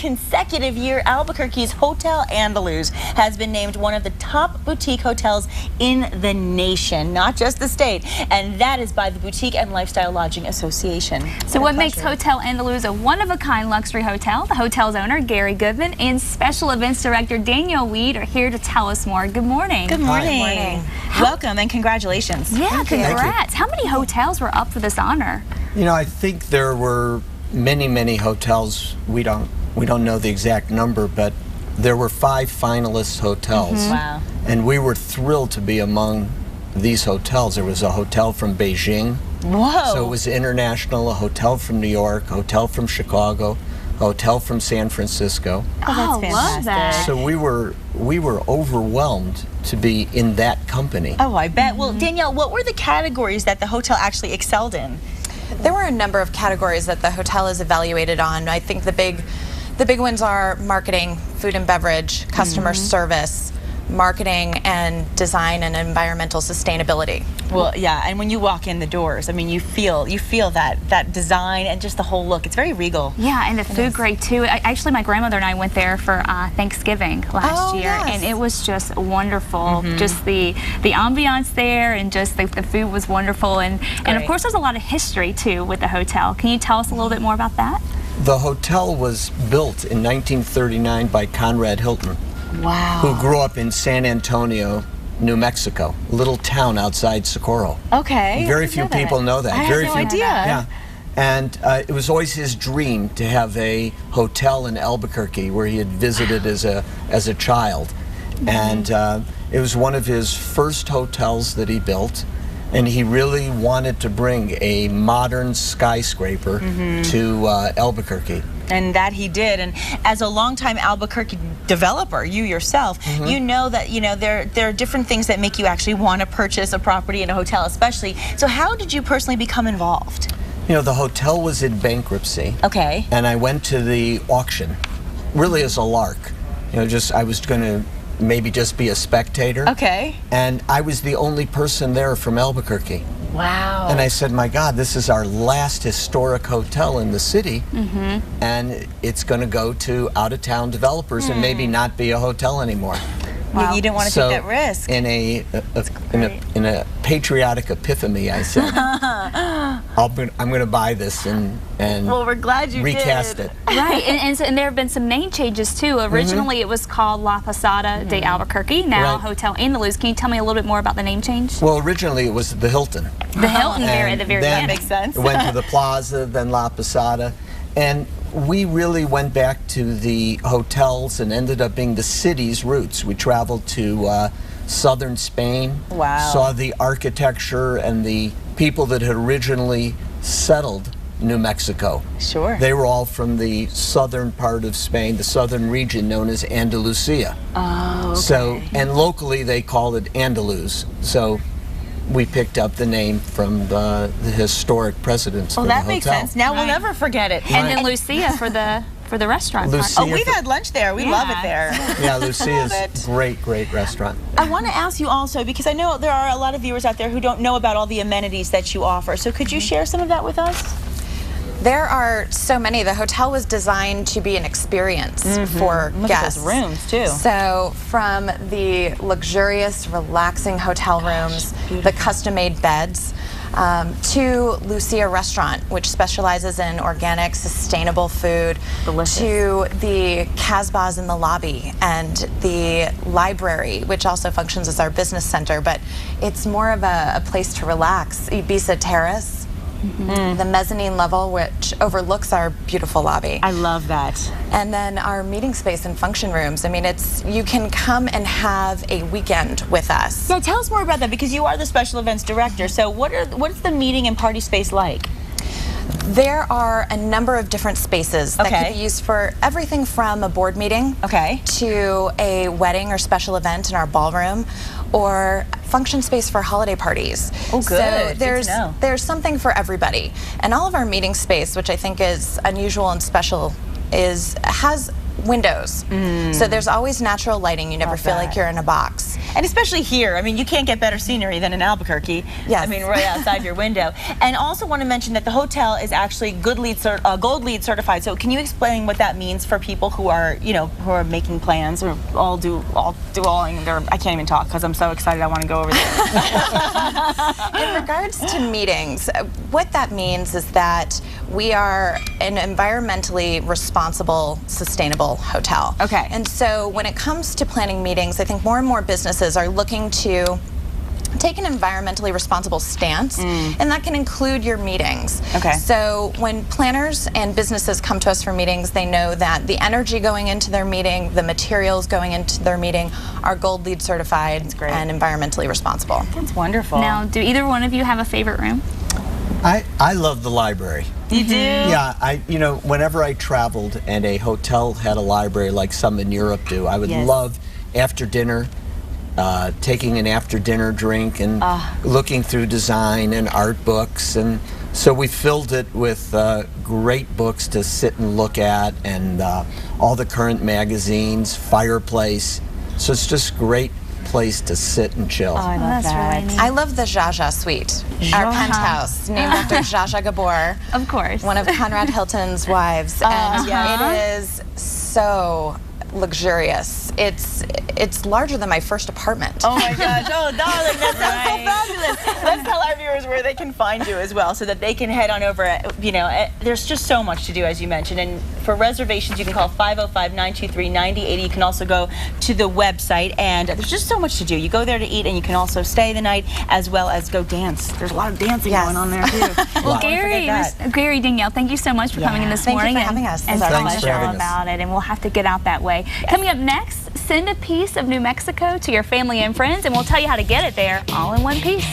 consecutive year, Albuquerque's Hotel Andaluz has been named one of the top boutique hotels in the nation, not just the state, and that is by the Boutique and Lifestyle Lodging Association. So what makes Hotel Andaluz a one-of-a-kind luxury hotel? The hotel's owner, Gary Goodman, and Special Events Director Danielle are here to tell us more. Good morning. Good morning. Good morning. Welcome and congratulations. Yeah, congrats. How many hotels were up for this honor? You know, I think there were many hotels. We don't know the exact number, but there were 5 finalist hotels. Wow. And we were thrilled to be among these hotels. There was a hotel from Beijing. Whoa. So it was international, a hotel from New York, a hotel from Chicago, a hotel from San Francisco. Oh, that's fantastic. Love that. So we were overwhelmed to be in that company. Oh, I bet. Well, Danielle, what were the categories that the hotel actually excelled in? There were a number of categories that the hotel is evaluated on. I think the big ones are marketing, food and beverage, customer service, marketing and design, and environmental sustainability. Well, yeah, and when you walk in the doors, I mean, you feel that design and just the whole look. It's very regal. Yeah, and the food great too. Actually, my grandmother and I went there for Thanksgiving last year, and it was just wonderful. Just the ambiance there, and just the food was wonderful, and of course there's a lot of history too with the hotel. Can you tell us a little bit more about that? The hotel was built in 1939 by Conrad Hilton. Wow. Who grew up in San Antonio, New Mexico, a little town outside Socorro. Okay. Very few people know that. I had no idea. Yeah. And it was always his dream to have a hotel in Albuquerque where he had visited as a child. And it was one of his first hotels that he built. And he really wanted to bring a modern skyscraper to Albuquerque. And that he did. And as a longtime Albuquerque developer, you yourself, you know that there are different things that make you actually want to purchase a property in a hotel, especially. So how did you personally become involved? You know, the hotel was in bankruptcy. Okay. And I went to the auction, really as a lark. You know, I was going to maybe just be a spectator. Okay. And I was the only person there from Albuquerque. Wow. And I said, my God, this is our last historic hotel in the city, and it's going to go to out-of-town developers and maybe not be a hotel anymore. Wow. You didn't want to take that risk. In a patriotic epiphany, I said, I'm going to buy this and well, we're glad you recast did. it. Right, and there have been some name changes too. Originally, it was called La Posada de Albuquerque. Now, Hotel Andaluz. Can you tell me a little bit more about the name change? Well, originally it was the Hilton. The Hilton there at the very end. end. Makes sense. It went to the Plaza, then La Posada, and we really went back to the hotels and ended up being the city's roots. We traveled to southern Spain, saw the architecture and the people that had originally settled New Mexico. Sure. They were all from the southern part of Spain, the southern region known as Andalusia. Oh, okay. So, and locally they called it Andaluz. So we picked up the name from the historic presidents for the hotel. Well, that makes sense. Now we'll never forget it. And then Lucia for the restaurant. Lucia we've had lunch there. We love it there. Yeah, Lucia's great restaurant. I want to ask you also, because I know there are a lot of viewers out there who don't know about all the amenities that you offer. So could you share some of that with us? There are so many. The hotel was designed to be an experience for guests. Look at those rooms, too. So from the luxurious, relaxing hotel rooms, the custom-made beds, to Lucia Restaurant, which specializes in organic, sustainable food, to the Casbahs in the lobby, and the library, which also functions as our business center, but it's more of a place to relax. Ibiza Terrace, the mezzanine level, which overlooks our beautiful lobby. I love that. And then our meeting space and function rooms. I mean, you can come and have a weekend with us. Yeah, tell us more about that, because you are the special events director. So what's the meeting and party space like? There are a number of different spaces that can be used for everything from a board meeting to a wedding or special event in our ballroom, or function space for holiday parties. Oh, good. So there's something for everybody. And all of our meeting space, which I think is unusual and special, has windows. So there's always natural lighting. You never feel like you're in a box. And especially here, I mean, you can't get better scenery than in Albuquerque. Yes. I mean, right outside your window. And also want to mention that the hotel is actually Gold LEED certified. So can you explain what that means for people who are, you know, who are making plans or I can't even talk because I'm so excited I want to go over there. In regards to meetings, what that means is that we are an environmentally responsible, sustainable hotel. Okay. And so when it comes to planning meetings, I think more and more businesses are looking to take an environmentally responsible stance, and that can include your meetings. Okay. So when planners and businesses come to us for meetings, they know that the energy going into their meeting, the materials going into their meeting are Gold LEED certified and environmentally responsible. That's wonderful. Now, do either one of you have a favorite room? I love the library. You do? Yeah, you know, whenever I traveled and a hotel had a library like some in Europe do, I would love after dinner, taking an after dinner drink and looking through design and art books. And so we filled it with great books to sit and look at, and all the current magazines, fireplace. So it's just great place to sit and chill. Oh, I love that. Really neat. I love the Jaja Suite, our penthouse, named after Jaja Gabor. Of course. One of Conrad Hilton's wives. And it is so luxurious. It's larger than my first apartment. Oh my gosh, oh darling, that sounds so fabulous. Let's tell our viewers where they can find you as well so that they can head on over. You know, there's just so much to do, as you mentioned, and for reservations you can call 505-923-9080. You can also go to the website, and there's just so much to do. You go there to eat, and you can also stay the night as well as go dance. There's a lot of dancing going on there too. Well, Gary, Danielle, thank you so much for coming in this morning. Thank you for having us. And Thanks for telling us having all us. about it, and we'll have to get out that way. Coming up next, send a piece of New Mexico to your family and friends, and we'll tell you how to get it there all in one piece.